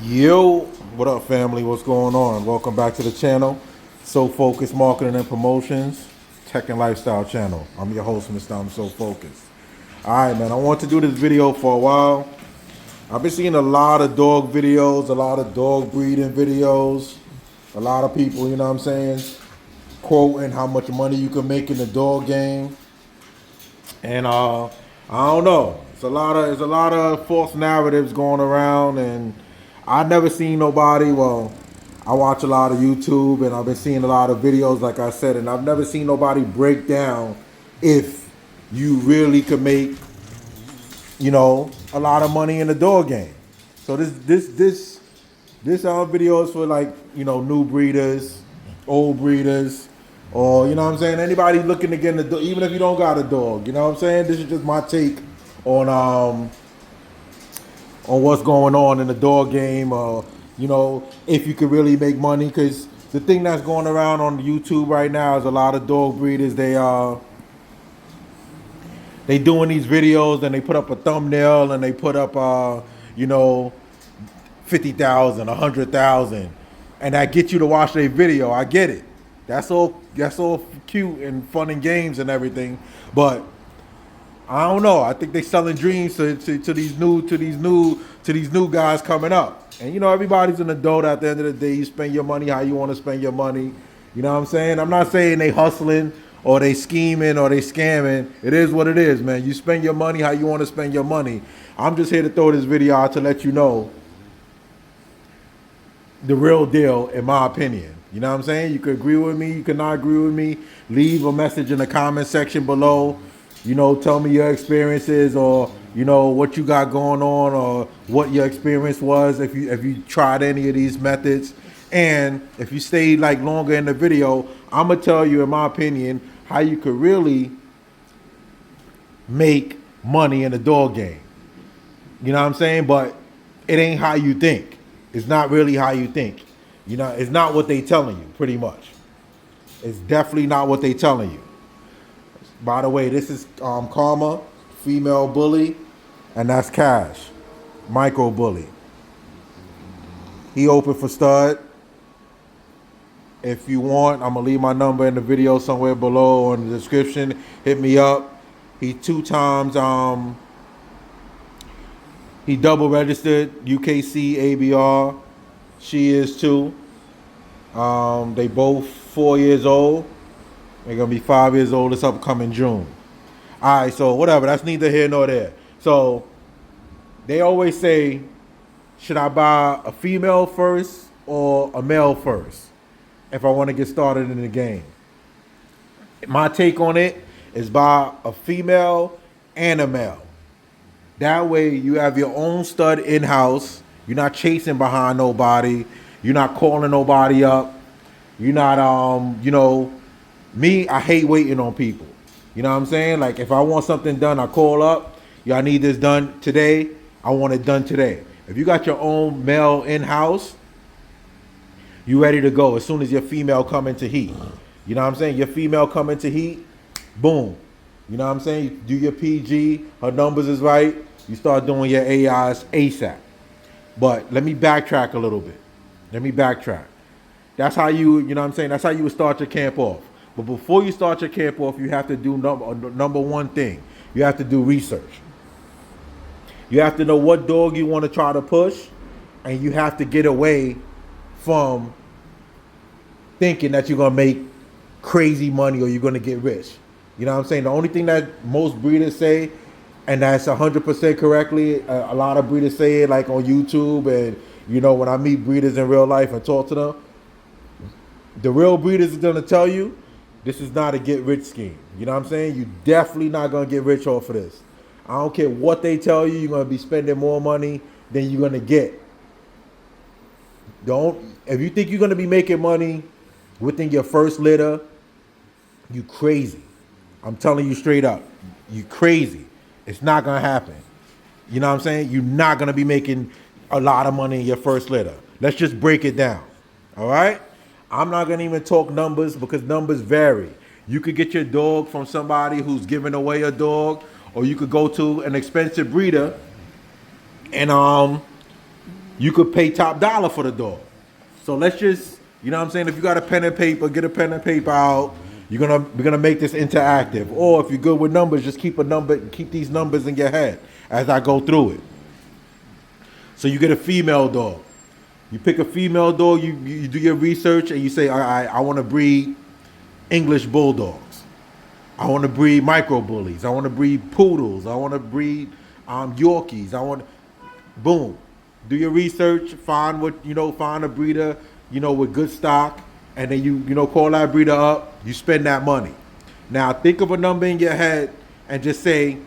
Yo, what up, family? What's going on? Welcome back to the channel. So Focused Marketing and Promotions, Tech and Lifestyle channel. I'm your host, Mr. I'm So Focused. All right, man. I want to do this video for a while. I've been seeing a lot of dog videos, a lot of dog breeding videos, a lot of people, you know what I'm saying, quoting how much money you can make in the dog game. And I don't know. It's a lot of false narratives going around, and I never seen nobody. Well, I watch a lot of YouTube, and I've been seeing a lot of videos, like I said, and I've never seen nobody break down if you really could make, a lot of money in the dog game. So this video is for, like, new breeders, old breeders, or, you know what I'm saying, anybody looking to get in the dog, even if you don't got a dog. You know what I'm saying? This is just my take on what's going on in the dog game, if you could really make money. Because the thing that's going around on YouTube right now is a lot of dog breeders. They doing these videos, and they put up a thumbnail, and they put up 50,000, 100,000, and that gets you to watch their video. I get it. That's all cute and fun and games and everything, but I don't know. I think they selling dreams to these new guys coming up. And everybody's an adult at the end of the day. You spend your money how you want to spend your money. You know what I'm saying? I'm not saying they hustling or they scheming or they scamming. It is what it is, man. You spend your money how you want to spend your money. I'm just here to throw this video out to let you know the real deal, in my opinion. You know what I'm saying? You could agree with me, you could not agree with me. Leave a message in the comment section below. Tell me your experiences, or what you got going on, or what your experience was if you tried any of these methods. And if you stayed like longer in the video, I'm gonna tell you, in my opinion, how you could really make money in the dog game. You know what I'm saying? But it ain't how you think. It's not really how you think. It's not what they telling you, pretty much. It's definitely not what they telling you. By the way, this is Karma, female bully, and that's Cash, micro bully. He open for stud. If you want, I'm gonna leave my number in the video somewhere below or in the description. Hit me up. He 2 times he double registered UKC ABR. She is too. They both 4 years old. They're gonna be 5 years old this upcoming June. All right, so whatever. That's neither here nor there. So they always say, should I buy a female first or a male first if I want to get started in the game? My take on it is buy a female and a male. That way you have your own stud in-house. You're not chasing behind nobody. You're not calling nobody up. You're not, me, I hate waiting on people. You know what I'm saying? Like, if I want something done, I call up. Y'all need this done today. I want it done today. If you got your own male in-house, you ready to go as soon as your female come into heat. You know what I'm saying? Your female come into heat, boom. You know what I'm saying? You do your PG, her numbers is right, you start doing your AIs ASAP. But let me backtrack a little bit. That's how you know what I'm saying? That's how you would start your camp off. But before you start your camp off, you have to do number one thing. You have to do research. You have to know what dog you want to try to push, and you have to get away from thinking that you're going to make crazy money or you're going to get rich. You know what I'm saying? The only thing that most breeders say, and that's 100% correctly, a lot of breeders say it like on YouTube, and when I meet breeders in real life and talk to them, the real breeders are going to tell you this is not a get rich scheme. You know what I'm saying? You're definitely not going to get rich off of this. I don't care what they tell you, you're going to be spending more money than you're going to get. If you think you're going to be making money within your first litter, you crazy. I'm telling you straight up, you crazy. It's not going to happen. You know what I'm saying? You're not going to be making a lot of money in your first litter. Let's just break it down. All right? I'm not going to even talk numbers because numbers vary. You could get your dog from somebody who's giving away a dog, or you could go to an expensive breeder and you could pay top dollar for the dog. So let's just, you know what I'm saying? If you got a pen and paper, get a pen and paper out. We're gonna make this interactive. Or if you're good with numbers, just keep these numbers in your head as I go through it. So you get a female dog. You pick a female dog, you do your research and you say, all right, I want to breed English bulldogs. I want to breed micro bullies. I want to breed poodles. I want to breed Yorkies. Boom. Do your research, find a breeder, with good stock, and then you call that breeder up, you spend that money. Now think of a number in your head and just say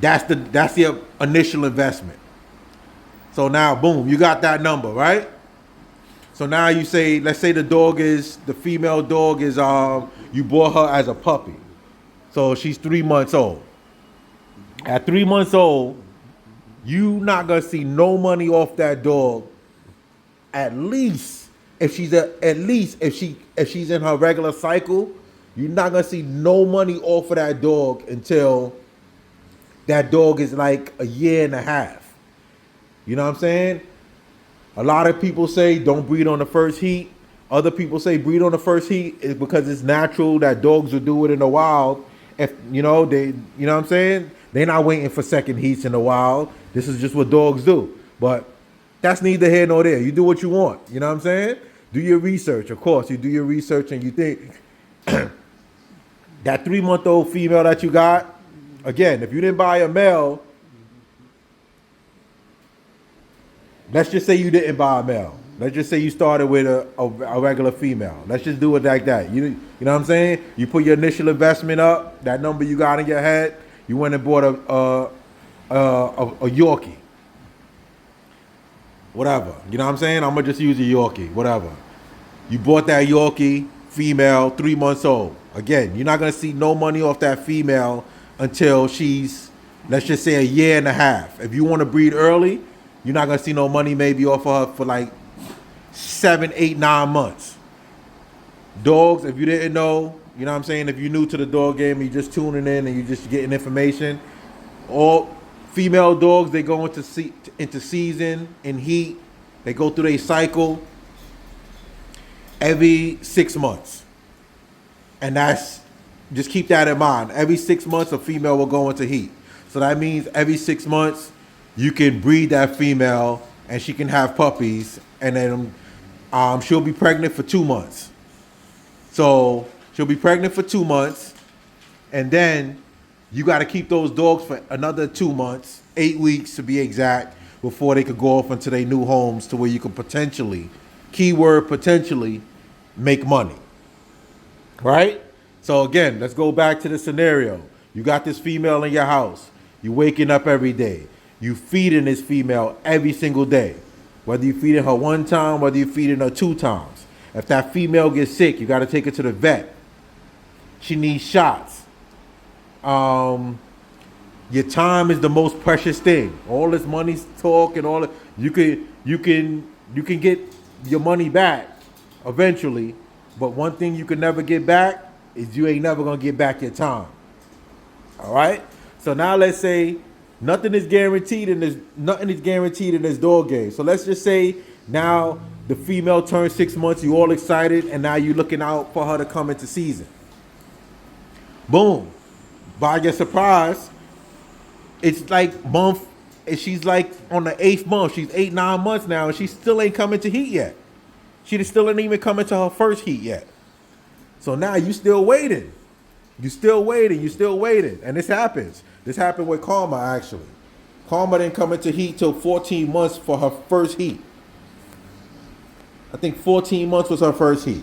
that's the initial investment. So now, boom, you got that number, right? So now you say, let's say the female dog is, you bought her as a puppy. So she's 3 months old. At 3 months old, you not gonna see no money off that dog. At least if she's in her regular cycle, you're not gonna see no money off of that dog until that dog is like a year and a half. You know what I'm saying? A lot of people say don't breed on the first heat. Other people say breed on the first heat is because it's natural that dogs will do it in the wild. If you know what I'm saying? They're not waiting for second heats in the wild. This is just what dogs do. But that's neither here nor there. You do what you want. You know what I'm saying? Do your research. Of course, you do your research and you think that 3-month-old female that you got, again, if you didn't buy a male, let's just say you didn't buy a male. Let's just say you started with a regular female. Let's just do it like that. You know what I'm saying? You put your initial investment up, that number you got in your head, you went and bought a Yorkie. Whatever. You know what I'm saying? I'm going to just use a Yorkie. Whatever. You bought that Yorkie, female, 3 months old. Again, you're not going to see no money off that female until she's, let's just say, a year and a half. If you want to breed early, you're not going to see no money maybe off of her for like 7, 8, 9 months. Dogs, if you didn't know, you know what I'm saying? If you're new to the dog game, you're just tuning in and you're just getting information. All female dogs, they go into season and heat. They go through their cycle every 6 months. And just keep that in mind. Every 6 months, a female will go into heat. So that means every 6 months, you can breed that female and she can have puppies. And then she'll be pregnant for 2 months. So she'll be pregnant for 2 months. And then you got to keep those dogs for another 2 months, 8 weeks to be exact, before they could go off into their new homes to where you could potentially, keyword potentially, make money. Right? So again, let's go back to the scenario. You got this female in your house. You waking up every day. You feeding this female every single day. Whether you feeding her 1 time, whether you feeding her 2 times. If that female gets sick, you got to take her to the vet. She needs shots. Your time is the most precious thing. All this money's talk and all that. You can get your money back eventually, but one thing you can never get back is you ain't never gonna get back your time. All right. So now let's say nothing is guaranteed in this dog game. So let's just say now the female turns 6 months. You all excited, and now you looking out for her to come into season. Boom. By your surprise, it's like she's like on the 8th month. She's 8, 9 months now, and she still ain't coming to heat yet. She still ain't even coming to her first heat yet. So now you still waiting. You still waiting. And this happens. This happened with Karma, actually. Karma didn't come into heat till 14 months for her first heat. I think 14 months was her first heat.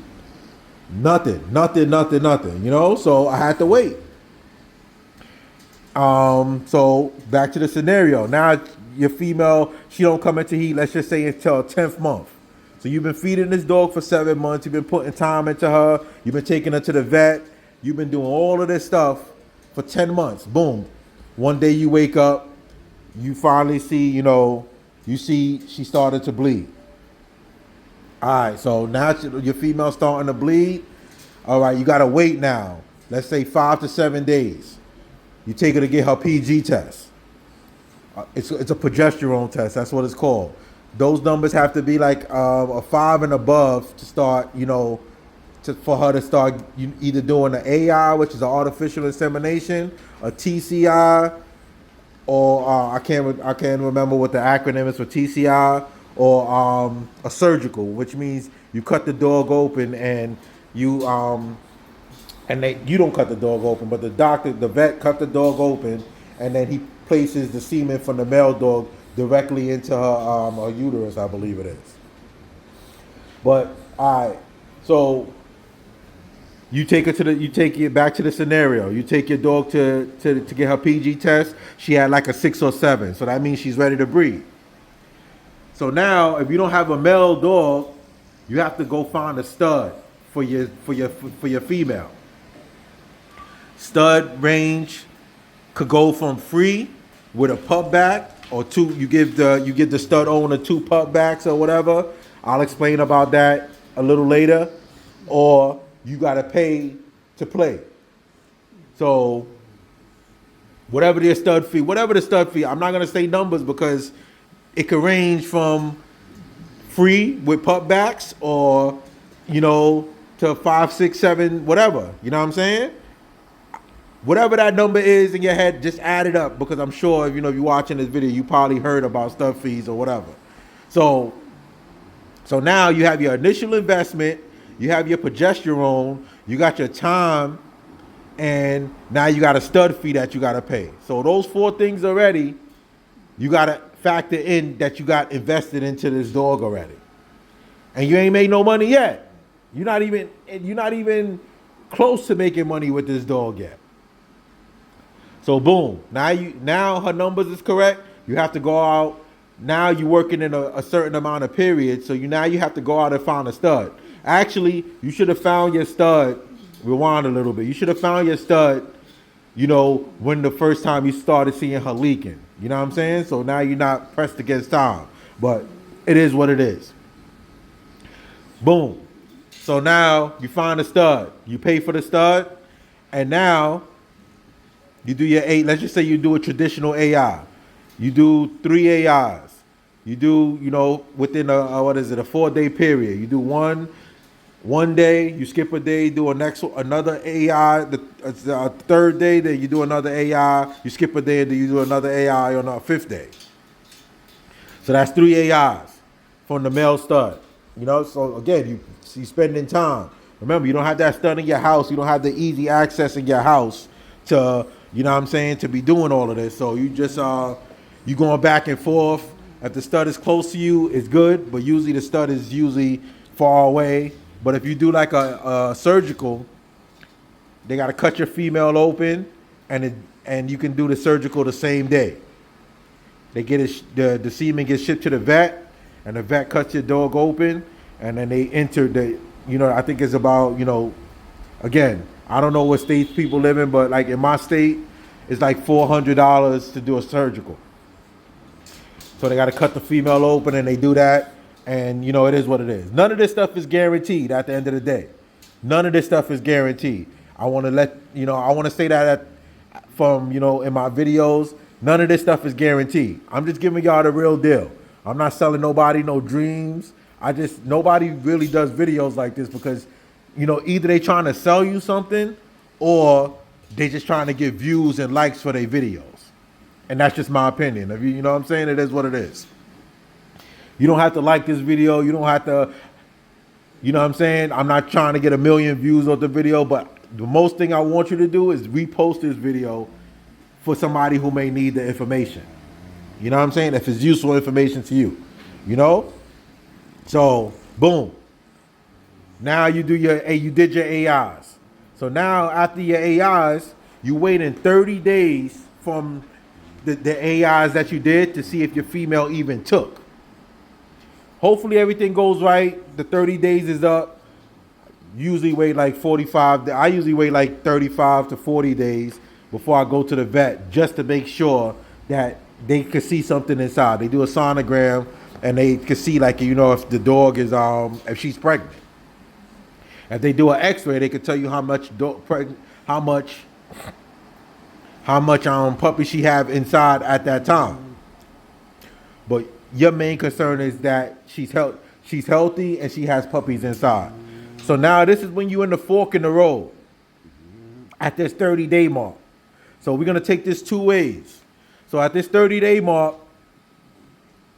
Nothing. So I had to wait. So back to the scenario. Now your female, she don't come into heat, let's just say until 10th month. So you've been feeding this dog for 7 months. You've been putting time into her. You've been taking her to the vet. You've been doing all of this stuff for 10 months. Boom. One day you wake up, you finally see, you see she started to bleed. All right, so now your female starting to bleed. All right, you got to wait now. Let's say 5 to 7 days. You take her to get her PG test. It's a progesterone test. That's what it's called. Those numbers have to be like a 5 and above to start. For her to start either doing the AI, which is an artificial insemination, a TCI, or I can't remember what the acronym is for TCI, or a surgical, which means you cut the dog open and you don't cut the dog open, but the vet cut the dog open, and then he places the semen from the male dog directly into her uterus, I believe it is. But all right, so you take it back to the scenario. You take your dog to get her PG test. She had like a 6 or 7, so that means she's ready to breed. So now, if you don't have a male dog, you have to go find a stud for your female. Stud range could go from free with a pup back, or two. You give the stud owner 2 pup backs or whatever. I'll explain about that a little later. Or you gotta pay to play. So whatever the stud fee, I'm not gonna say numbers because it could range from free with pup backs or to 5, 6, 7, whatever. You know what I'm saying? Whatever that number is in your head, just add it up, because I'm sure if you're watching this video, you probably heard about stud fees or whatever. So now you have your initial investment, you have your progesterone, you got your time, and now you got a stud fee that you got to pay. So those 4 things already, you got to factor in that you got invested into this dog already, and you ain't made no money yet. You're not even close to making money with this dog yet. So boom, now her numbers is correct. You have to go out. Now you're working in a certain amount of period, so you have to go out and find a stud. Actually, you should have found your stud. Rewind a little bit. You should have found your stud, when the first time you started seeing her leaking. You know what I'm saying? So now you're not pressed against time, but it is what it is. Boom. So now you find a stud. You pay for the stud, and now you do your 8. Let's just say you do a traditional AI. You do 3 AIs. You do, within a 4-day period. You do one day, you skip a day, do another AI. The 3rd day, then you do another AI. You skip a day, and then you do another AI on the 5th day. So that's 3 AIs from the male stud. So again, you spending time. Remember, you don't have that stud in your house. You don't have the easy access in your house to, to be doing all of this. So you just you going back and forth. If the stud is close to you, it's good, but usually the stud is far away. But if you do like a surgical, they got to cut your female open, and you can do the surgical the same day. They get the semen gets shipped to the vet, and the vet cuts your dog open, and then they enter I think it's about, again, I don't know what states people live in, but like in my state, it's like $400 to do a surgical. So they got to cut the female open, and they do that. And, it is what it is. None of this stuff is guaranteed at the end of the day. None of this stuff is guaranteed. I want to say that from, in my videos, none of this stuff is guaranteed. I'm just giving y'all the real deal. I'm not selling nobody no dreams. Nobody really does videos like this because, either they trying to sell you something or they just trying to get views and likes for their videos. And that's just my opinion. If you know what I'm saying? It is what it is. You don't have to like this video. You don't have to, you know what I'm saying? I'm not trying to get 1 million views of the video, but the most thing I want you to do is repost this video for somebody who may need the information. You know what I'm saying? If it's useful information to you, So, boom. Now you did your AIs. So now after your AIs, you wait in 30 days from the AIs that you did to see if your female even took. Hopefully everything goes right. The 30 days is up. Usually wait like 45. I usually wait like 35 to 40 days before I go to the vet just to make sure that they could see something inside. They do a sonogram and they could see like, if the dog is, if she's pregnant. If they do an X-ray, they could tell you how much puppy she have inside at that time. but your main concern is that she's healthy and she has puppies inside. So now this is when you in the fork in the road at this 30-day mark. So we're gonna take this two ways. So at this 30-day mark,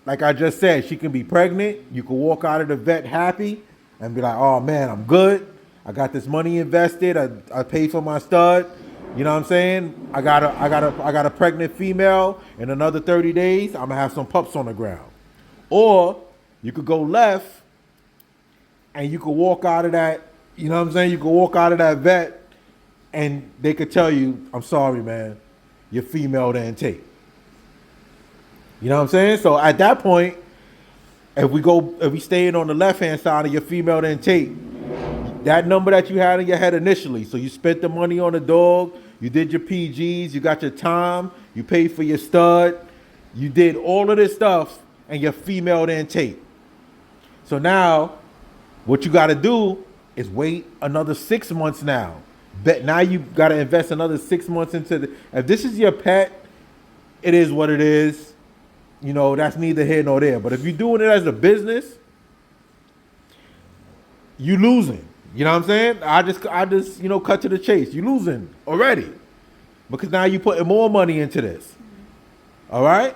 like I just said, she can be pregnant. You can walk out of the vet happy and be like, oh man, I'm good. I got this money invested. I paid for my stud. You know what I'm saying? I got a pregnant female. In another 30 days, I'm gonna have some pups on the ground. Or you could go left and you could walk out of that, you know what I'm saying? You could walk out of that vet and they could tell you, I'm sorry, man, your female didn't take. You know what I'm saying? So at that point, if we staying on the left-hand side of your female didn't take, that number that you had in your head initially, so you spent the money on the dog, you did your PGs, you got your time, you paid for your stud, you did all of this stuff, and your female didn't take. So now, what you got to do is wait another 6 months now. Now you got to invest another 6 months into the. If this is your pet, it is what it is. You know, that's neither here nor there. But if you're doing it as a business, you losing. You know what I'm saying? I just cut to the chase. You losing already because now you putting more money into this. All right.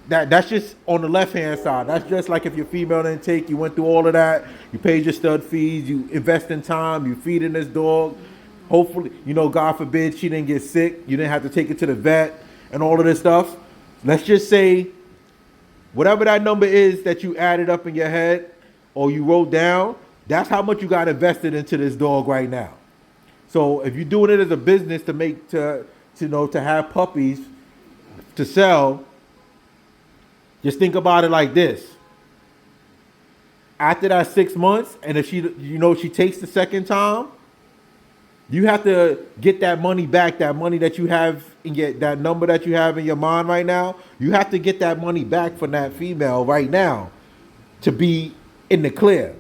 That's just on the left-hand side. That's just like if your female didn't take, you went through all of that, you paid your stud fees, you invest in time, you feeding this dog. Hopefully, God forbid she didn't get sick, you didn't have to take it to the vet and all of this stuff. Let's just say whatever that number is that you added up in your head or you wrote down, that's how much you got invested into this dog right now. So if you're doing it as a business to have puppies to sell, just think about it like this. After that 6 months, and if she takes the second time, you have to get that money back, that money that you have and get that number that you have in your mind right now. You have to get that money back from that female right now to be in the clear.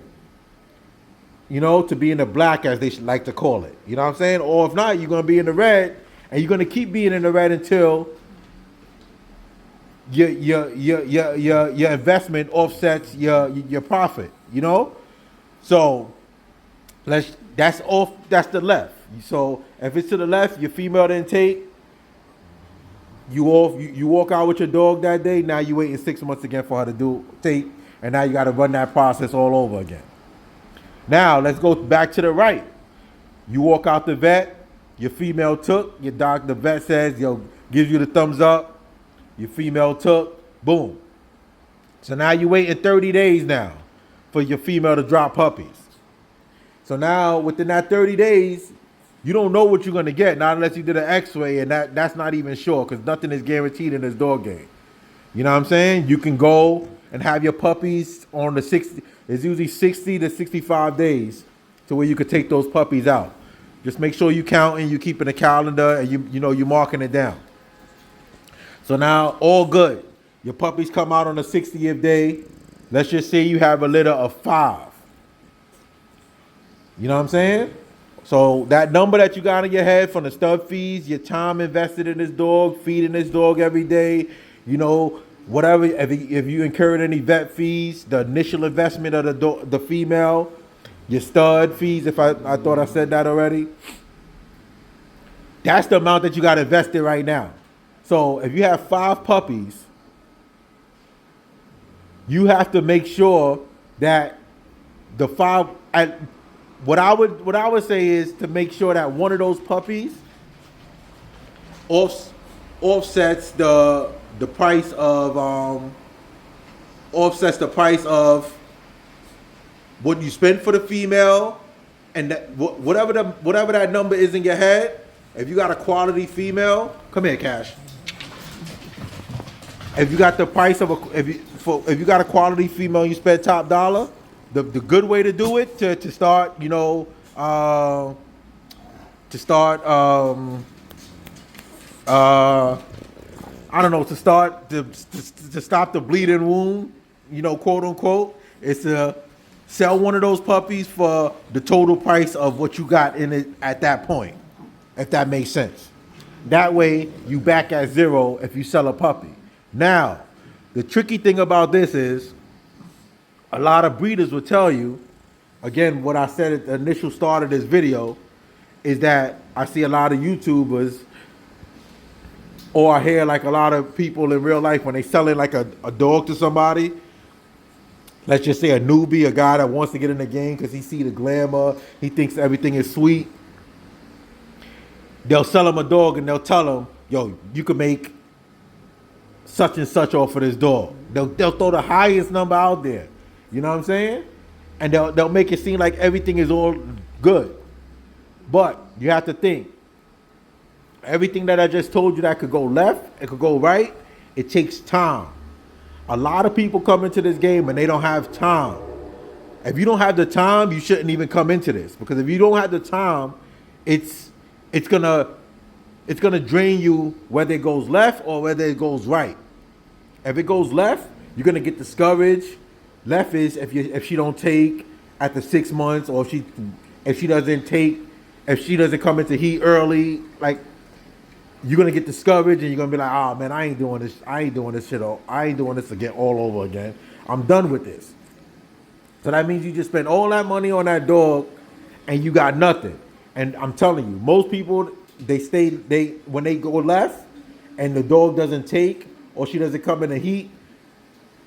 To be in the black, as they like to call it. You know what I'm saying? Or if not, you're going to be in the red, and you're going to keep being in the red until your investment offsets your profit, So that's the left. So if it's to the left, your female didn't take, you walk out with your dog that day, now you waiting 6 months again for her to take, and now you got to run that process all over again. Now let's go back to the right. You walk out the vet, your female took, the vet says, gives you the thumbs up. Your female took, boom. So now you're waiting 30 days now for your female to drop puppies. So now within that 30 days, you don't know what you're going to get, not unless you did an x-ray, and that's not even sure because nothing is guaranteed in this dog game. You know what I'm saying? You can go and have your puppies on the 60, it's usually 60 to 65 days to where you could take those puppies out. Just make sure you counting, you keeping a calendar, and you're marking it down. So now, all good. Your puppies come out on the 60th day. Let's just say you have a litter of 5. You know what I'm saying? So that number that you got in your head from the stud fees, your time invested in this dog, feeding this dog every day, whatever, if you incurred any vet fees, the initial investment of the female, your stud fees, if I thought I said that already, that's the amount that you got invested right now. So if you have 5 puppies, you have to make sure that the 5. What I would say is to make sure that one of those puppies offsets the price of what you spend for the female, and that whatever that number is in your head. If you got a quality female, come here, Cash. If you got the price of if you got a quality female, you spend top dollar. The good way to do it to start to stop the bleeding wound, quote unquote, is to sell one of those puppies for the total price of what you got in it at that point, if that makes sense. That way you back at zero if you sell a puppy. Now, The tricky thing about this is a lot of breeders will tell you, again, what I said at the initial start of this video, is that I see a lot of YouTubers, or I hear like a lot of people in real life when they selling like a dog to somebody, let's just say a newbie, a guy that wants to get in the game because he see the glamour, he thinks everything is sweet. They'll sell him a dog and they'll tell him, yo, you can make such and such off of this dog. They'll throw the highest number out there. You know what I'm saying? And they'll make it seem like everything is all good. But you have to think, everything that I just told you that could go left, it could go right, it takes time. A lot of people come into this game and they don't have time. If you don't have the time, you shouldn't even come into this, because if you don't have the time, it's gonna drain you whether it goes left or whether it goes right. If it goes left, you're gonna get discouraged. Left is if she don't take after 6 months, or if she doesn't come into heat early, like, you're gonna get discouraged and you're gonna be like, oh man, I ain't doing this shit. I ain't doing this again all over again. I'm done with this. So that means you just spend all that money on that dog and you got nothing. And I'm telling you, most people, when they go left and the dog doesn't take, or she doesn't come in the heat,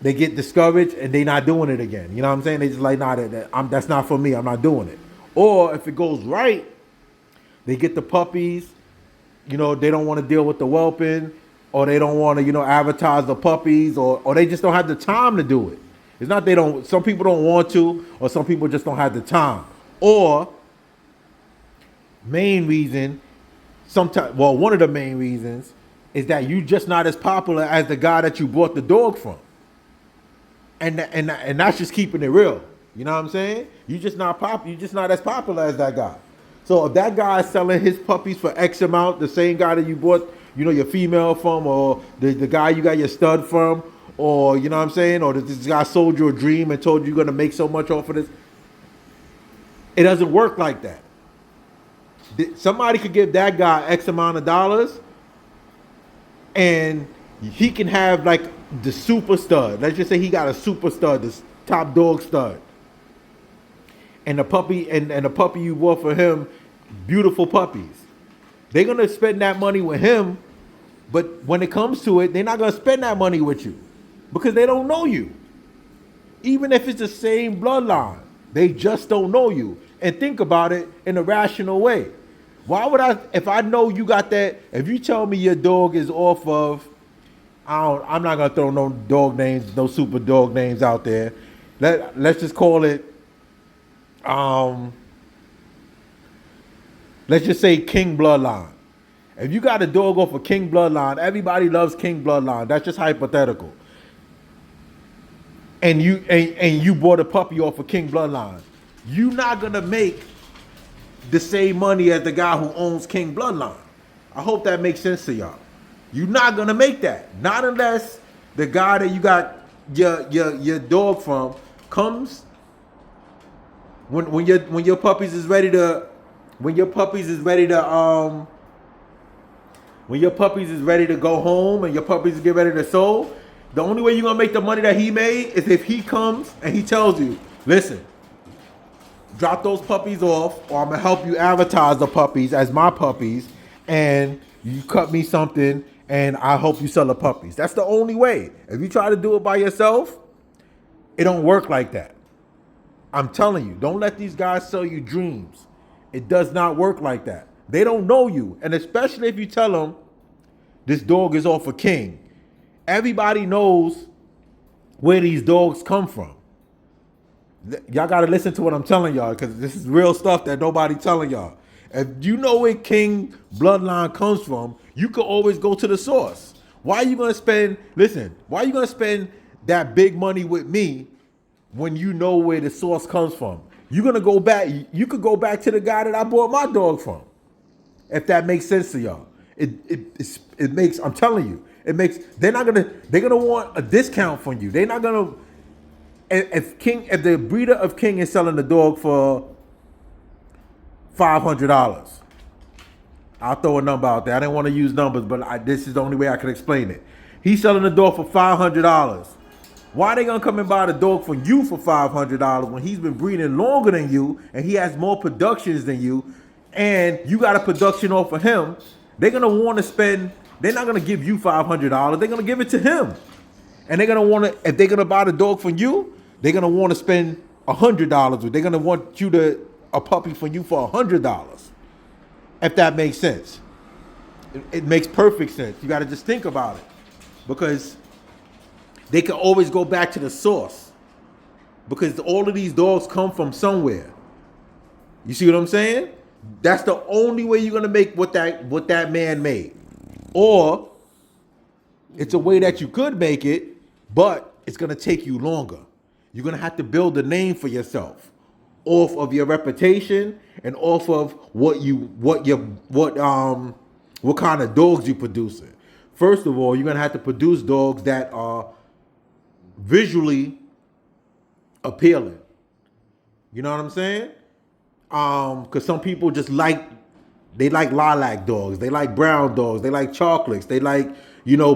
they get discouraged and they not doing it again. You know what I'm saying? They just like, nah, that's not for me. I'm not doing it. Or if it goes right, they get the puppies. You know, they don't want to deal with the whelping, or they don't want to, advertise the puppies, or they just don't have the time to do it. It's not some people don't want to, or some people just don't have the time. Or main reason, one of the main reasons is that you just not as popular as the guy that you bought the dog from. And that's just keeping it real. You know what I'm saying? You're just not as popular as that guy. So if that guy is selling his puppies for X amount, the same guy that you bought, your female from, or the guy you got your stud from, or, you know what I'm saying? Or this guy sold you a dream and told you you're going to make so much off of this. It doesn't work like that. Somebody could give that guy X amount of dollars and he can have like the super stud. Let's just say he got a super stud, this top dog stud. And the puppy and the puppy you bought for him, beautiful puppies. They're gonna spend that money with him, but when it comes to it, they're not gonna spend that money with you because they don't know you. Even if it's the same bloodline, they just don't know you. And think about it in a rational way. Why would if I know you got that, if you tell me your dog is off of, I'm not gonna throw no dog names, no super dog names out there. Let's just call it, let's just say King Bloodline. If you got a dog off of King Bloodline, everybody loves King Bloodline. That's just hypothetical. And you bought a puppy off of King Bloodline. You're not gonna make the same money as the guy who owns King Bloodline. I hope that makes sense to y'all. You're not gonna make that. Not unless the guy that you got your dog from comes when your puppies is ready to go home and your puppies get ready to sold. The only way you're gonna make the money that he made is if he comes and he tells you, listen, drop those puppies off, or I'm gonna help you advertise the puppies as my puppies, and you cut me something, and I hope you sell the puppies. That's the only way. If you try to do it by yourself, it don't work like that. I'm telling you, don't let these guys sell you dreams. It does not work like that. They don't know you, and especially if you tell them this dog is off a King. Everybody knows where these dogs come from. Y'all got to listen to what I'm telling y'all, because this is real stuff that nobody telling y'all. If you know where King Bloodline comes from, you can always go to the source. Why are you going to spend that big money with me when you know where the source comes from? You're going to go back. You could go back to the guy that I bought my dog from. If that makes sense to y'all. It makes, I'm telling you, they're going to want a discount from you. They're not going to, if the breeder of King is selling the dog for $500, I'll throw a number out there. I didn't want to use numbers, but this is the only way I can explain it. He's selling the dog for $500. Why they gonna come and buy the dog from you for $500 when he's been breeding longer than you and he has more productions than you, and you got a production off of him? They're gonna want to spend. They're not gonna give you $500. They're gonna give it to him, and they're gonna want to. If they're gonna buy the dog from you, they're gonna want to spend $100. They're gonna want you to a puppy from you for $100. If that makes sense, it makes perfect sense. You got to just think about it, because they can always go back to the source, because all of these dogs come from somewhere. You see what I'm saying? That's the only way you're gonna make what that man made. Or it's a way that you could make it, but it's gonna take you longer. You're gonna have to build a name for yourself off of your reputation and off of what kind of dogs you producing. First of all, you're gonna have to produce dogs that are visually appealing. You know what I'm saying? Because some people just like lilac dogs, they like brown dogs, they like chocolates, they like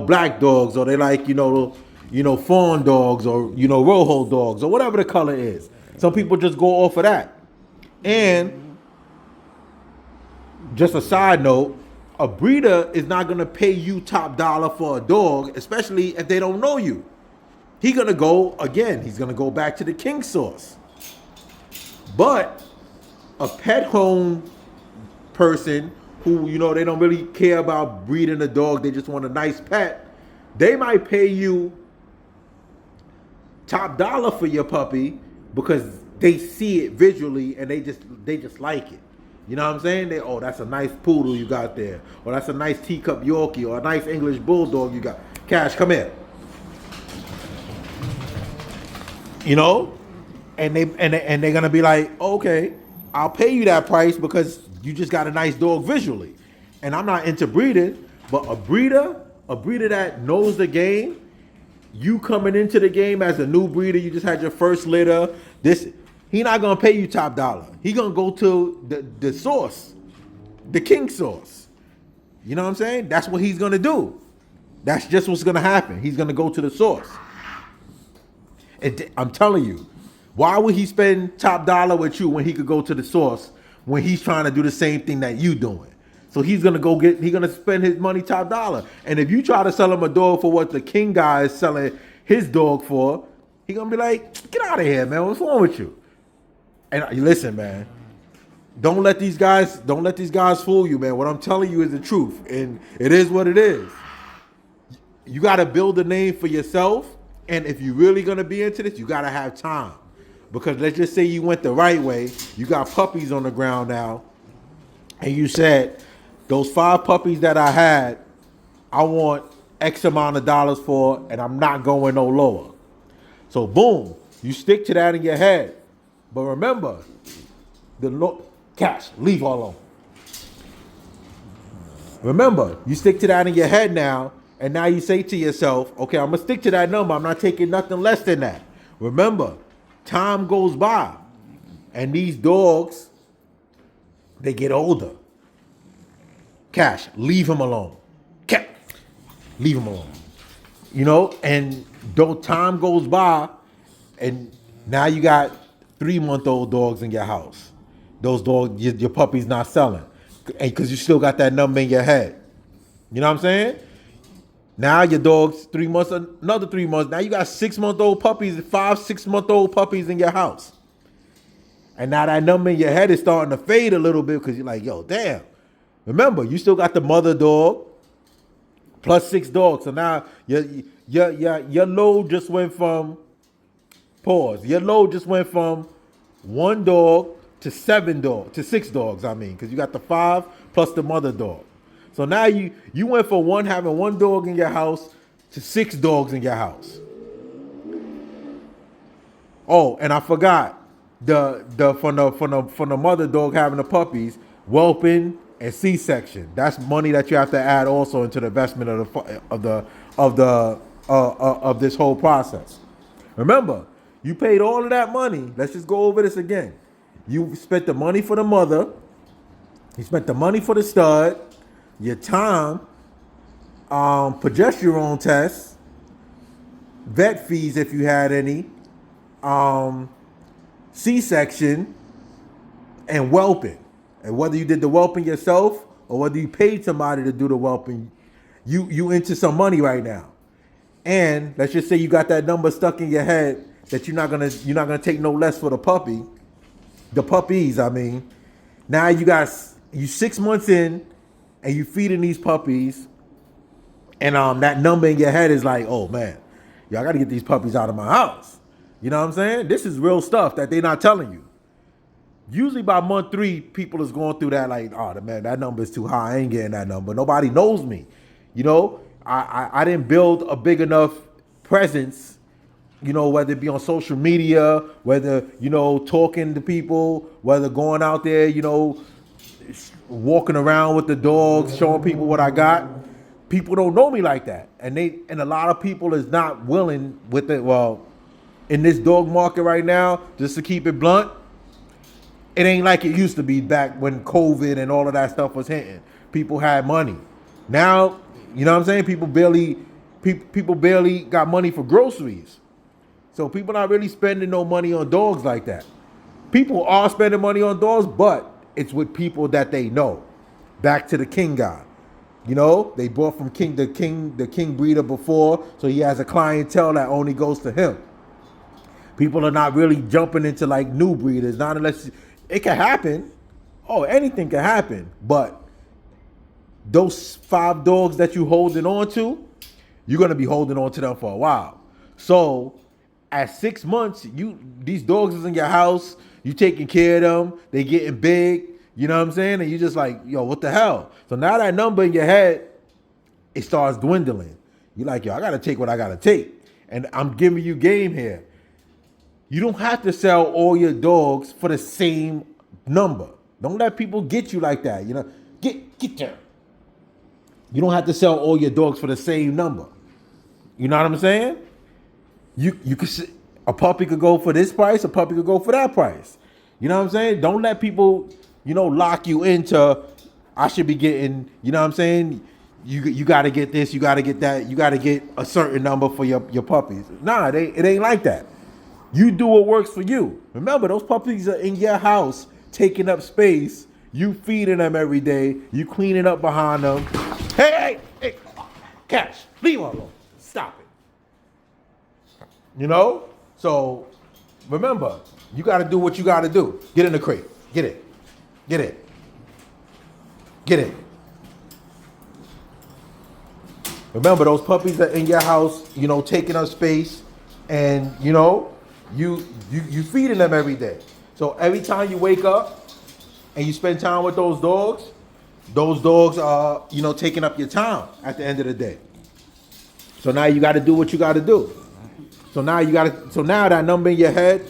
black dogs, or they like fawn dogs, or rojo dogs, or whatever the color is. Some people just go off of that. And just a side note, a breeder is not gonna pay you top dollar for a dog, especially if they don't know you. He's gonna go back to the king source. But a pet home person who, they don't really care about breeding a dog, they just want a nice pet, they might pay you top dollar for your puppy because they see it visually and they just like it. You know what I'm saying? That's a nice poodle you got there, or that's a nice teacup Yorkie, or a nice English bulldog you got. Cash, come here. And they're gonna be like, okay, I'll pay you that price because you just got a nice dog visually. And I'm not into breeding, but a breeder that knows the game, you coming into the game as a new breeder, you just had your first litter, he not gonna pay you top dollar. He gonna go to the source, the king source. You know what I'm saying? That's what he's gonna do. That's just what's gonna happen. He's gonna go to the source. I'm telling you, why would he spend top dollar with you when he could go to the source when he's trying to do the same thing that you doing? So he's gonna spend his money top dollar. And if you try to sell him a dog for what the king guy is selling his dog for, he gonna be like, get out of here, man. What's wrong with you? And listen, man, don't let these guys fool you, man. What I'm telling you is the truth, and it is what it is. You got to build a name for yourself, and if you're really gonna be into this, you got to have time. Because let's just say you went the right way, you got puppies on the ground now, and you said, those 5 puppies that I had, I want X amount of dollars for, and I'm not going no lower. So boom, you stick to that in your head. But remember, Cash, leave her alone. Remember, you stick to that in your head now, and now you say to yourself, okay, I'm gonna stick to that number. I'm not taking nothing less than that. Remember, time goes by, and these dogs, they get older. Cash, leave him alone. Cash, leave him alone. And time goes by, and now you got 3-month-old dogs in your house. Those dogs, your puppy's not selling, and because you still got that number in your head. You know what I'm saying? Now your dog's 3 months, another 3 months. Now you got 6-month-old puppies, 5-6-month-old puppies in your house. And now that number in your head is starting to fade a little bit because you're like, yo, damn. Remember, you still got the mother dog plus 6 dogs. So now your load just went from, your load just went from 1 dog to 6 dogs, because you got the 5 plus the mother dog. So now you went from having 1 dog in your house to 6 dogs in your house. Oh, and I forgot from the mother dog having the puppies, whelping and C-section. That's money that you have to add also into the investment of this whole process. Remember, you paid all of that money. Let's just go over this again. You spent the money for the mother. You spent the money for the stud, your time, progesterone tests, vet fees if you had any, um, C-section, and whelping. And whether you did the whelping yourself or whether you paid somebody to do the whelping, you into some money right now. And let's just say you got that number stuck in your head that you're not gonna take no less for the puppies. I mean, now you 6 months in, and you feeding these puppies, and that number in your head is like, oh man, y'all got to get these puppies out of my house. You know what I'm saying? This is real stuff that they're not telling you. Usually by month 3, people is going through that like, oh man, that number is too high. I ain't getting that number. Nobody knows me. You know, I didn't build a big enough presence, you know, whether it be on social media, whether, you know, talking to people, whether going out there, you know, walking around with the dogs, showing people what I got. People don't know me like that. And a lot of people is not willing with it. Well, in this dog market right now, just to keep it blunt, it ain't like it used to be back when COVID and all of that stuff was hitting. People had money. Now, you know what I'm saying? People barely got money for groceries. So people not really spending no money on dogs like that. People are spending money on dogs, but it's with people that they know. Back to the King guy. You know, they bought from the King breeder before, so he has a clientele that only goes to him. People are not really jumping into like new breeders, not unless it can happen. Oh, anything can happen. But those 5 dogs that you holding on to, you're gonna be holding on to them for a while. So at 6 months, these dogs is in your house, you taking care of them, they getting big, you know what I'm saying? And you just like, yo, what the hell? So now that number in your head, it starts dwindling. You're like, yo, I gotta take what I gotta take. And I'm giving you game here. You don't have to sell all your dogs for the same number. Don't let people get you like that. You know, get there. You don't have to sell all your dogs for the same number. You know what I'm saying? You could, a puppy could go for this price, a puppy could go for that price. You know what I'm saying? Don't let people, you know, lock you into, I should be getting, you know what I'm saying? You got to get this, you got to get that, you got to get a certain number for your puppies. Nah, it ain't like that. You do what works for you. Remember, those puppies are in your house, taking up space. You feeding them every day. You cleaning up behind them. Hey, Cash, leave them alone. Stop it. You know? So, remember, you got to do what you got to do. Get in the crate. Get it. Get it. Get it. Remember, those puppies are in your house, you know, taking up space. And, you know, you feeding them every day. So every time you wake up and you spend time with those dogs are, you know, taking up your time at the end of the day. So now you got to do what you got to do. So now that number in your head,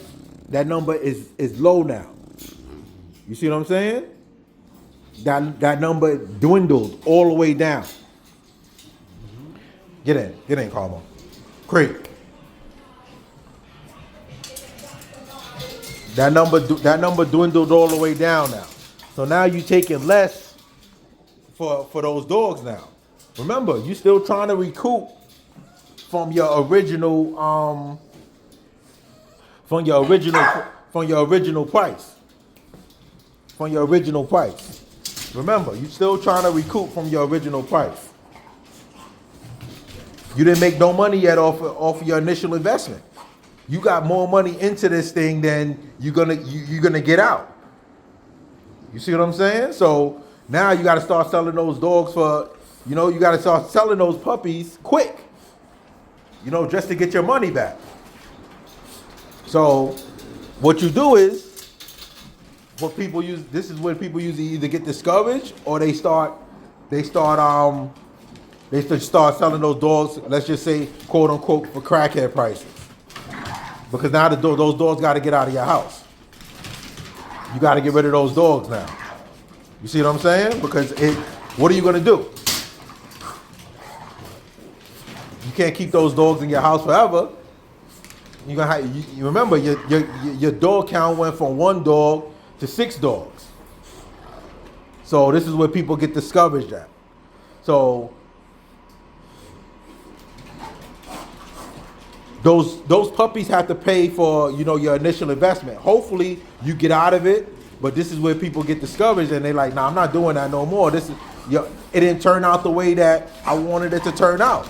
that number is low now. You see what I'm saying? That number dwindled all the way down. Get in, Carmo. Crate. That number dwindled all the way down now. So now you taking less for those dogs now. Remember, you still trying to recoup from your original price. From your original price. Remember, you still trying to recoup from your original price. You didn't make no money yet off of your initial investment. You got more money into this thing than you're gonna get out. You see what I'm saying? So now you got to start selling those dogs for, you know, you got to start selling those puppies quick. You know, just to get your money back. So what you do is, this is when people usually either get discouraged or they start selling those dogs, let's just say, quote unquote, for crackhead prices. Because now those dogs got to get out of your house. You got to get rid of those dogs now. You see what I'm saying? Because what are you going to do? You can't keep those dogs in your house forever. You remember your dog count went from 1 dog to 6 dogs. So this is where people get discouraged at. So those puppies have to pay for, you know, your initial investment. Hopefully you get out of it, but this is where people get discouraged and they're like, nah, I'm not doing that no more. This is, it didn't turn out the way that I wanted it to turn out.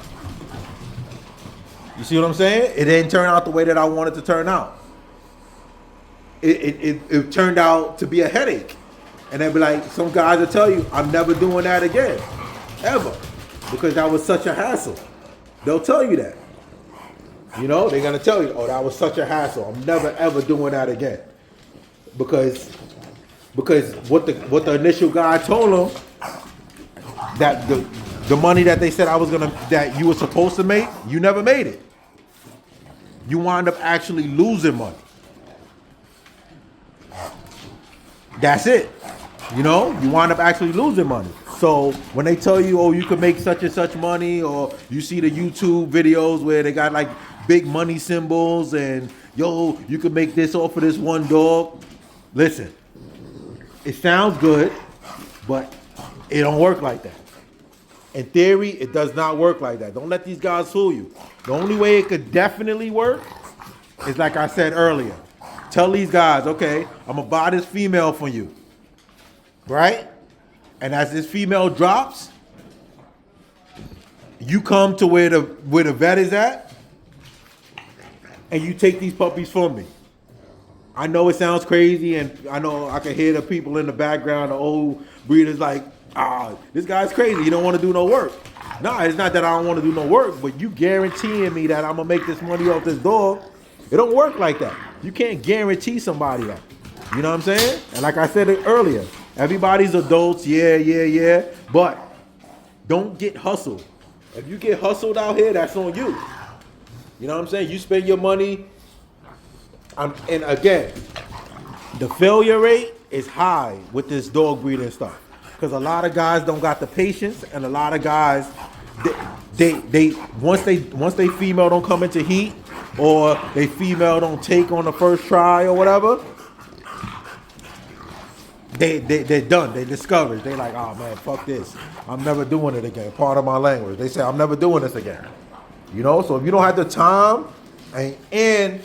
You see what I'm saying? It didn't turn out the way that I wanted to turn out. It turned out to be a headache. And they'll be like, some guys will tell you, I'm never doing that again, ever, because that was such a hassle. They'll tell you that. You know, they're gonna tell you, oh, that was such a hassle. I'm never ever doing that again, because what the initial guy told them, that the money that they said that you were supposed to make, you never made it. You wind up actually losing money. That's it. You know, you wind up actually losing money. So when they tell you, oh, you can make such and such money, or you see the YouTube videos where they got like big money symbols and, yo, you can make this off of this one dog. Listen, it sounds good, but it don't work like that. In theory, it does not work like that. Don't let these guys fool you. The only way it could definitely work is like I said earlier. Tell these guys, okay, I'm gonna buy this female from you. Right? And as this female drops, you come to where the vet is at, and you take these puppies from me. I know it sounds crazy, and I know I can hear the people in the background, the old breeders like, this guy's crazy. He don't want to do no work. No, it's not that I don't want to do no work, but you guaranteeing me that I'm gonna make this money off this dog. It don't work like that. You can't guarantee somebody that. You know what I'm saying? And like I said earlier, everybody's adults, yeah. But don't get hustled. If you get hustled out here, that's on you. You know what I'm saying? You spend your money. And again, the failure rate is high with this dog breeding stuff. Because a lot of guys don't got the patience, and a lot of guys, they once they female don't come into heat, or they female don't take on the first try or whatever, they're done. They discouraged. They like, oh man, fuck this. I'm never doing it again. Part of my language. They say, I'm never doing this again. You know, so if you don't have the time, and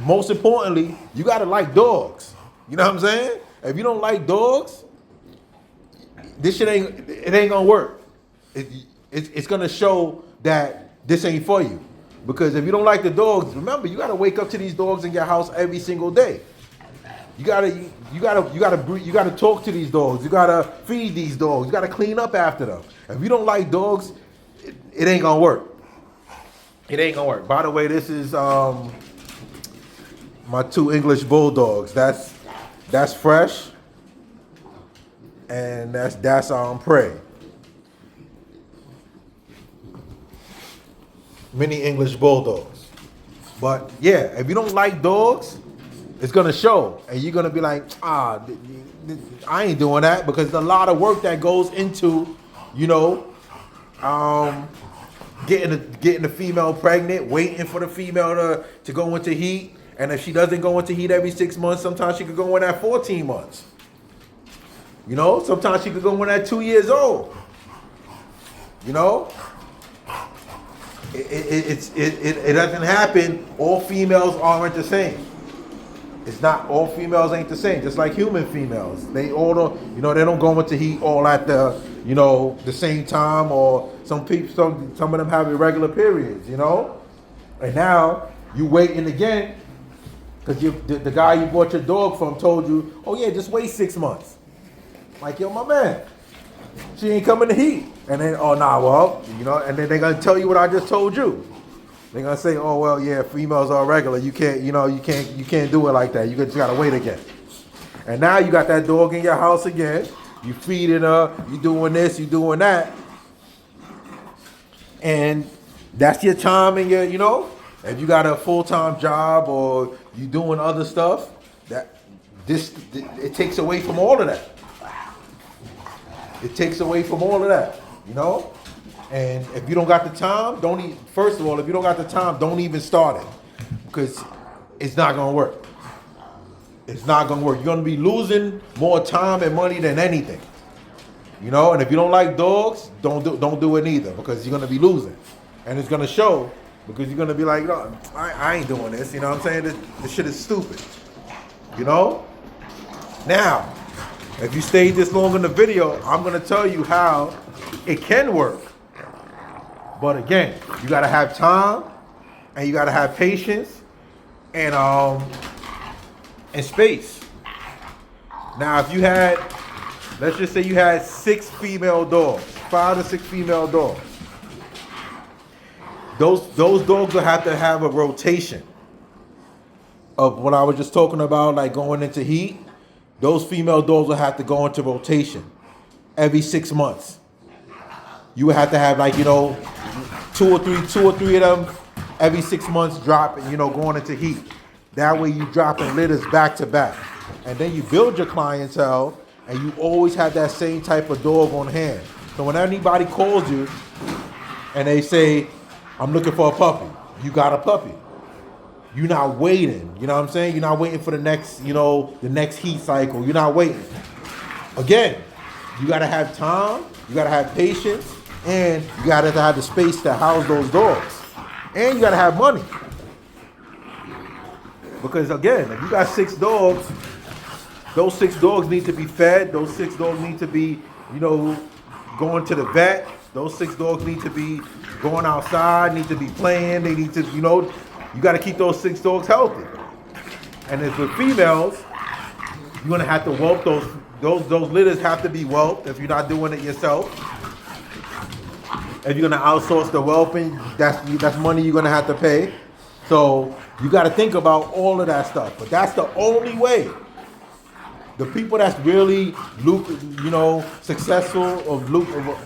most importantly, you gotta like dogs. You know what I'm saying? If you don't like dogs, this shit ain't gonna work. It's gonna show that this ain't for you. Because if you don't like the dogs, remember, you gotta wake up to these dogs in your house every single day. You gotta talk to these dogs. You gotta feed these dogs. You gotta clean up after them. If you don't like dogs, it ain't gonna work. It ain't gonna work. By the way, this is my 2 English bulldogs. That's Fresh, and that's Prey. Mini English bulldogs. But yeah, if you don't like dogs, it's gonna show, and you're gonna be like, I ain't doing that, because there's a lot of work that goes into, you know, getting the female pregnant, waiting for the female to go into heat, and if she doesn't go into heat every 6 months, sometimes she could go in at 14 months. You know, sometimes she could go in at 2 years old. You know, it doesn't happen. All females aren't the same. It's not, all females ain't the same. Just like human females, they all don't, you know, they don't go into heat all at the, you know, the same time, or some of them have irregular periods, you know. And now you waiting again because the guy you bought your dog from told you, oh yeah, just wait 6 months. Like, yo, my man, she ain't coming to heat. And then, oh nah, well, you know, and then they're gonna tell you what I just told you. They're gonna say, oh well, yeah, females are regular. You can't, you know, you can't do it like that. You just gotta wait again. And now you got that dog in your house again. You feeding her, you doing this, you doing that. And that's your time, and your, you know, if you got a full-time job or you doing other stuff, it takes away from all of that. It takes away from all of that, you know? And if you don't got the time, first of all, if you don't got the time, don't even start it, because it's not gonna work. It's not gonna work. You're gonna be losing more time and money than anything. You know, and if you don't like dogs, don't do it neither, because you're gonna be losing. And it's gonna show Because you're gonna be like, no, I ain't doing this. You know what I'm saying? This shit is stupid. You know? Now, if you stayed this long in the video, I'm gonna tell you how it can work. But again, you gotta have time and you gotta have patience and space. Now, if you had, let's just say you had 6 female dogs, 5 to 6 female dogs. Those dogs will have to have a rotation of what I was just talking about, like going into heat. Those female dogs will have to go into rotation every 6 months. You would have to have, like, you know, two or three of them every 6 months dropping, you know, going into heat. That way you dropping litters back to back. And then you build your clientele and you always have that same type of dog on hand. So when anybody calls you and they say, I'm looking for a puppy, you got a puppy. You're not waiting, you know what I'm saying? You're not waiting for the next, you know, the next heat cycle. You're not waiting. Again, you gotta have time, you gotta have patience, and you gotta have the space to house those dogs. And you gotta have money. Because again, if you got 6 dogs, those 6 dogs need to be fed. Those 6 dogs need to be, you know, going to the vet. Those 6 dogs need to be going outside, need to be playing. They need to, you know, you got to keep those 6 dogs healthy. And as with females, you're gonna have to whelp those litters have to be whelped if you're not doing it yourself. If you're gonna outsource the whelping, that's money you're gonna have to pay. So you got to think about all of that stuff. But that's the only way. The people that's really, you know, successful or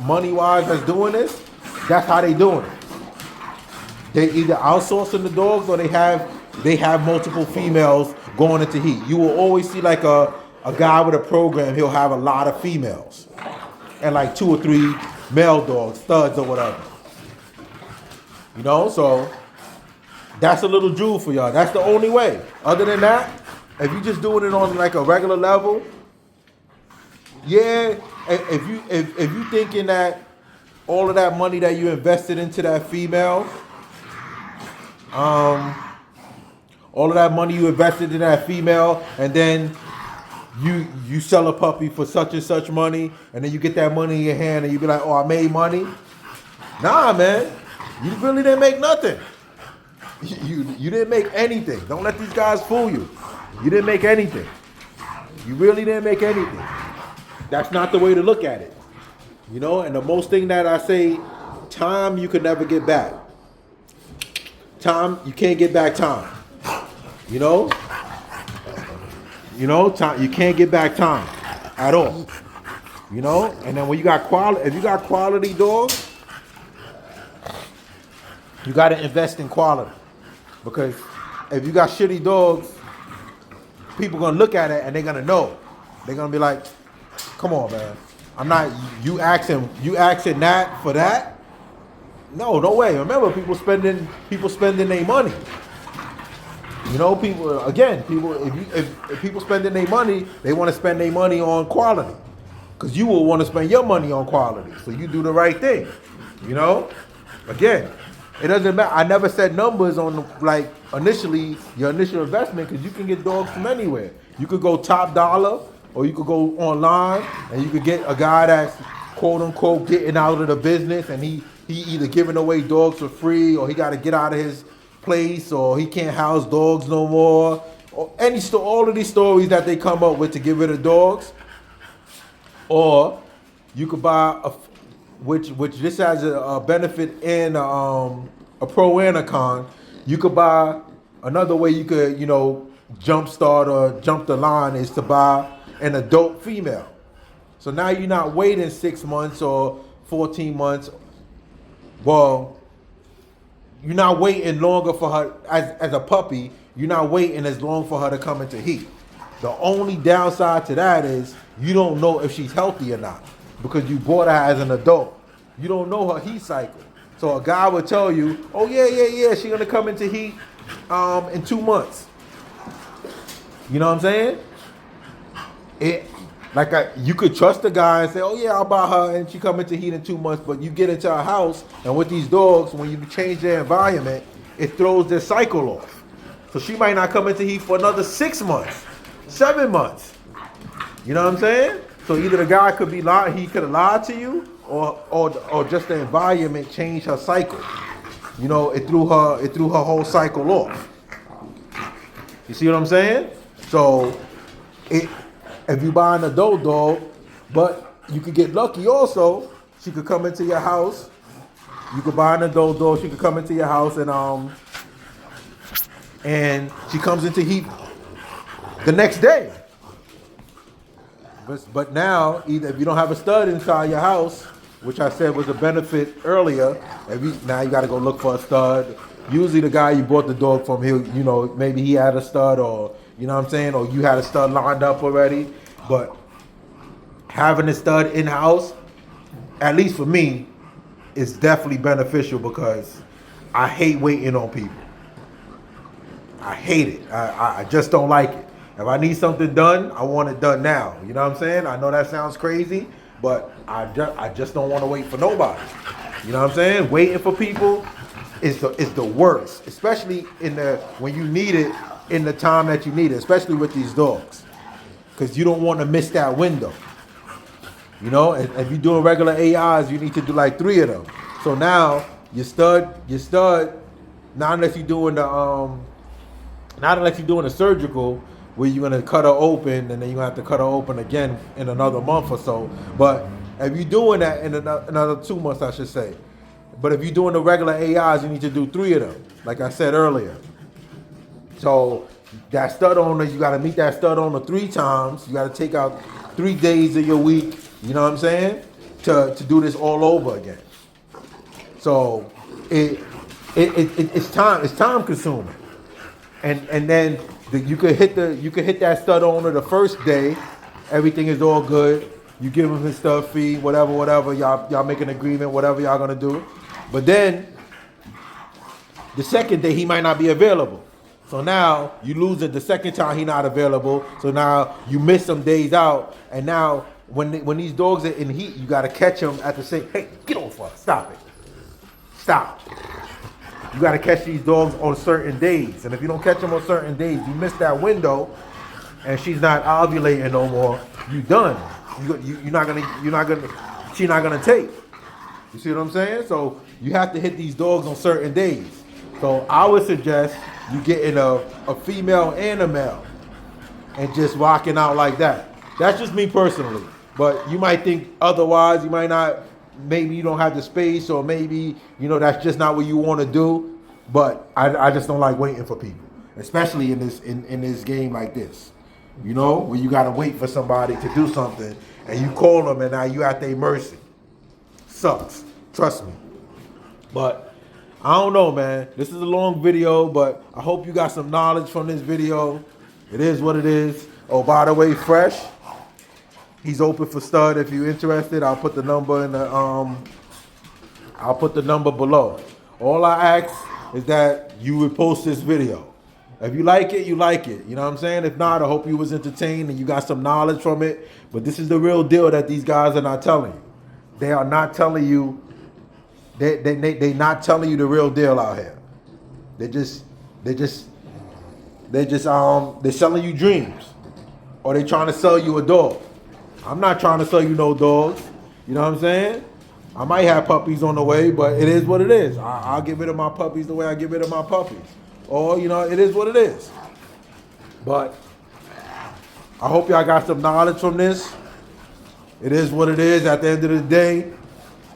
money-wise that's doing this, that's how they doing it. They either outsourcing the dogs or they have multiple females going into heat. You will always see like a guy with a program, he'll have a lot of females and like 2 or 3 male dogs, studs or whatever. You know, so that's a little jewel for y'all. That's the only way. Other than that, if you just doing it on like a regular level, yeah, if you thinking that all of that money that you invested into that female, all of that money you invested in that female, and then you sell a puppy for such and such money, and then you get that money in your hand, and you be like, oh, I made money. Nah, man, you really didn't make nothing. You didn't make anything. Don't let these guys fool you. You didn't make anything. You really didn't make anything. That's not the way to look at it. You know, and the most thing that I say, time you can never get back. Time, you can't get back time. You know? Time, you can't get back time at all. You know? And then when you got quality, if you got quality dogs, you got to invest in quality. Because if you got shitty dogs, people gonna look at it and they're gonna know. They're gonna be like, come on, man. I'm not, you asking that for that? No way. Remember, people spending their money. You know, if people spending their money, they want to spend their money on quality. Because you will want to spend your money on quality. So you do the right thing. You know? Again, it doesn't matter. I never said numbers on like initially your initial investment because you can get dogs from anywhere. You could go top dollar or you could go online and you could get a guy that's quote unquote getting out of the business and he either giving away dogs for free or he got to get out of his place or he can't house dogs no more. Or all of these stories that they come up with to get rid of dogs. Or you could buy which this has a benefit in a pro and a con. You could buy another way you could, you know, jumpstart or jump the line is to buy an adult female. So now you're not waiting 6 months or 14 months. Well, you're not waiting longer for her as a puppy. You're not waiting as long for her to come into heat. The only downside to that is you don't know if she's healthy or not because you bought her as an adult. You don't know her heat cycle. So a guy would tell you, oh yeah, she's gonna come into heat in 2 months. You know what I'm saying? You could trust the guy and say, oh yeah, I'll buy her, and she come into heat in 2 months. But you get into a house, and with these dogs, when you change their environment, it throws their cycle off. So she might not come into heat for another 6 months, 7 months. You know what I'm saying? So either the guy could be he could have lied to you, or just the environment changed her cycle. You know, it threw her whole cycle off. You see what I'm saying? So if you buy an adult dog, but you could get lucky also. She could come into your house. You could buy an adult dog. She could come into your house and she comes into heat the next day. But now, either if you don't have a stud inside your house, which I said was a benefit earlier, now you got to go look for a stud. Usually the guy you bought the dog from, maybe he had a stud, or you know what I'm saying, or you had a stud lined up already. But having a stud in house, at least for me, is definitely beneficial because I hate waiting on people. I hate it. I just don't like it. If I need something done, I want it done now. You know what I'm saying? I know that sounds crazy, but I just don't want to wait for nobody. You know what I'm saying? Waiting for people is the worst, especially when you need it in the time that you need it, especially with these dogs, because you don't want to miss that window. You know, and if you're doing regular AIs, you need to do like 3 of them. So now your stud, not unless you're doing the surgical, where you're gonna cut her open and then you're gonna have to cut her open again in another month or so. But if you're doing that in another 2 months, I should say. But if you're doing the regular AIs, you need to do 3 of them, like I said earlier. So that stud owner, you gotta meet that stud owner 3 times. You gotta take out 3 days of your week, you know what I'm saying, to do this all over again. So it's time consuming. And then you could hit that stud owner the first day, everything is all good. You give him his stud fee, whatever. Y'all make an agreement, whatever y'all gonna do. But then the second day he might not be available. So now you lose it the second time he not available. So now you miss some days out. And now when these dogs are in heat, you gotta catch them at the same. Hey, get off her! Stop it! Stop! You gotta catch these dogs on certain days. And if you don't catch them on certain days, you miss that window, and she's not ovulating no more. You done. She's not gonna take. You see what I'm saying? So you have to hit these dogs on certain days. So I would suggest you getting a female and a male and just rocking out like that. That's just me personally. But you might think otherwise. You might not. Maybe you don't have the space, or maybe that's just not what you want to do. But I just don't like waiting for people, especially in this game like this. Where you gotta wait for somebody to do something, and you call them, and now you at their mercy. Sucks. Trust me. But I don't know, man. This is a long video, but I hope you got some knowledge from this video. It is what it is. Oh, by the way, Fresh, he's open for stud. If you're interested, I'll put the number in the I'll put the number below. All I ask is that you repost this video. If you like it, you like it. You know what I'm saying? If not, I hope you was entertained and you got some knowledge from it. But this is the real deal that these guys are not telling you. They are not telling you. They not telling you the real deal out here. They're selling you dreams, or they trying to sell you a dog. I'm not trying to sell you no dogs. You know what I'm saying? I might have puppies on the way, but it is what it is. I'll get rid of my puppies the way I get rid of my puppies. Or, it is what it is. But I hope y'all got some knowledge from this. It is what it is. At the end of the day,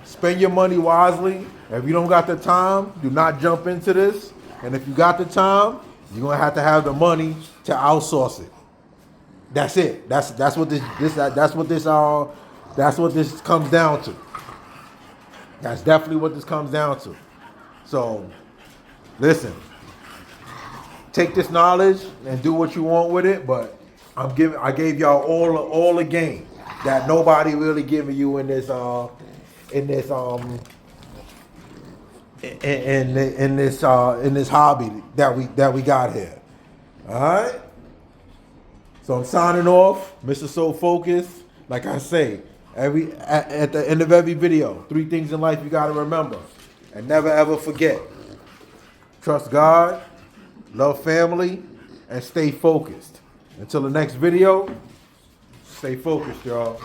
spend your money wisely. If you don't got the time, do not jump into this. And if you got the time, you're going to have the money to outsource it. That's it. That's what this comes down to. That's definitely what this comes down to. So, listen. Take this knowledge and do what you want with it, but I gave y'all all the game that nobody really giving you in this hobby that we got here. All right. So I'm signing off, Mr. So Focused. Like I say, at the end of every video, 3 things in life you gotta remember and never ever forget. Trust God, love family, and stay focused. Until the next video, stay focused, y'all.